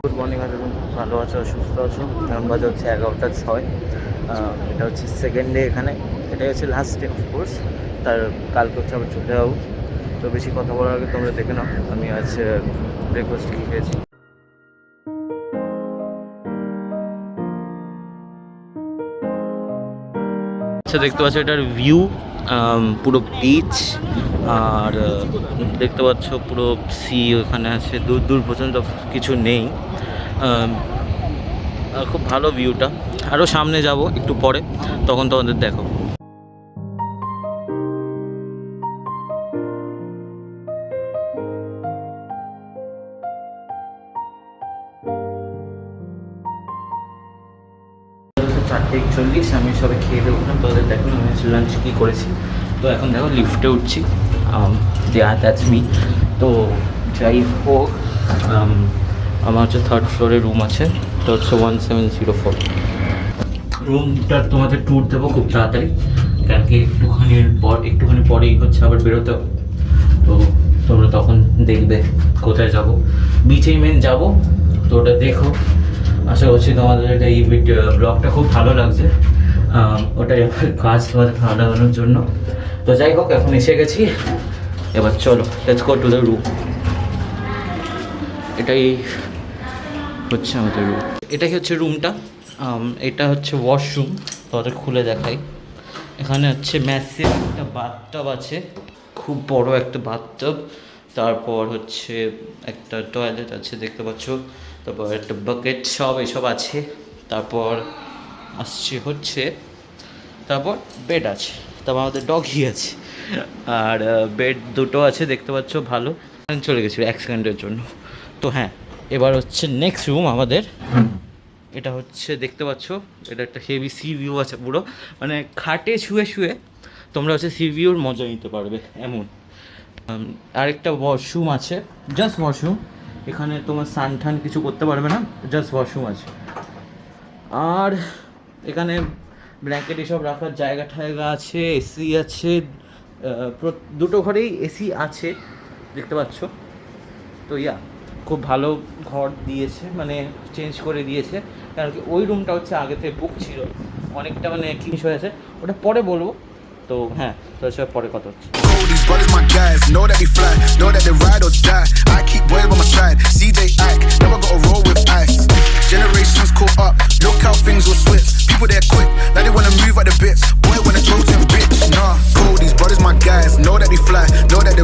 Good morning, আজ তুমি ভালো আছো, সুস্থ আছো? এখন বাজে হচ্ছে 11টা 6। এটা হচ্ছে সেকেন্ড ডে এখানে, এটাই হচ্ছে লাস্ট ডে অফকোর্স। তার কালকে হচ্ছে আবার চলে যাবো। তো বেশি কথা বলার আগে তোমরা দেখে নাও আমি আজ ব্রেকফাস্ট কী খেয়েছি। আচ্ছা, দেখতে পাচ্ছ এটার ভিউ, পুরো বিচ, আর দেখতে পাচ্ছ পুরো সি ওখানে আছে, দূর দূর পর্যন্ত কিছু নেই। খুব ভালো ভিউটা। আরও সামনে যাব একটু পরে, তখন তোমাদের দেখো। চারটে 41, আমি সবে খেয়ে দিয়ে উঠলাম। তোদের দেখুন আমি লাঞ্চ কী করেছি। তো এখন দেখো লিফটে উঠছি, দ্যাটস মি। তো যাই হোক, আমার হচ্ছে 3rd ফ্লোরে রুম আছে। তো হচ্ছে 1704 রুমটার তোমাদের ট্যুর দেবো খুব তাড়াতাড়ি, কারণ কি একটুখানি পরেই হচ্ছে আবার বেরোতে হবে। তো তোমরা তখন দেখবে কোথায় যাব। বিচেই মেন যাব, তো ওটা দেখো। আশা করছি তোমাদের এটা এই ব্লগটা খুব ভালো লাগছে। ওটাই আমার কাজ তোমাদের ভালো লাগানোর জন্য। তো যাই হোক, এখন এসে গেছি, এবার চলো let's go to the room. এটাই হচ্ছে আমাদের রুম, এটাই হচ্ছে রুমটা। এটা হচ্ছে ওয়াশরুম, তোমাদের খুলে দেখাই। এখানে হচ্ছে ম্যাসিভ একটা বাথটাব আছে, খুব বড় একটা বাথটাব। তারপর হচ্ছে একটা টয়লেট আছে দেখতে পাচ্ছ, তারপর একটা বাকেট, এসব আছে। তারপর তারপর বেড আছে, তারপর আমাদের ডগি আছে, আর বেড দুটো আছে দেখতে পাচ্ছ। ভালো চলে গেছিলো 1 সেকেন্ডের জন্য। তো হ্যাঁ, এবার হচ্ছে নেক্সট রুম আমাদের। এটা হচ্ছে দেখতে পাচ্ছ, এটা একটা হেভি সি ভিউ আছে পুরো, মানে খাটে শুয়ে তোমরা হচ্ছে সি ভিউর মজা নিতে পারবে এমন। আরেকটা ওয়াশরুম আছে, জাস্ট ওয়াশরুম। এখানে তোমার স্নান কিছু করতে পারবে না, জাস্ট ওয়াশরুম আছে। আর এখানে ব্ল্যাঙ্কেট এসব রাখার জায়গা আছে, এসি আছে, দুটো ঘরেই এসি আছে দেখতে পাচ্ছ। তো খুব ভালো ঘর দিয়েছে, মানে চেঞ্জ করে দিয়েছে। কারণ কি ওই রুমটা হচ্ছে আগে থেকে বুক ছিল, অনেকটা মানে জিনিস হয়েছে, ওটা পরে বলবো। তো হ্যাঁ, তোর সাথে পরে কথা হচ্ছে। These brothers my guys, know that we fly, know that they ride or die. I keep boys by my side, CJ Ike, never gotta roll with ice. Generations caught up, look how things will switch. People they're quick, now they wanna move at the bits. Boy wanna choke him bitch, nah. Cool, these brothers my guys, know that we fly, know that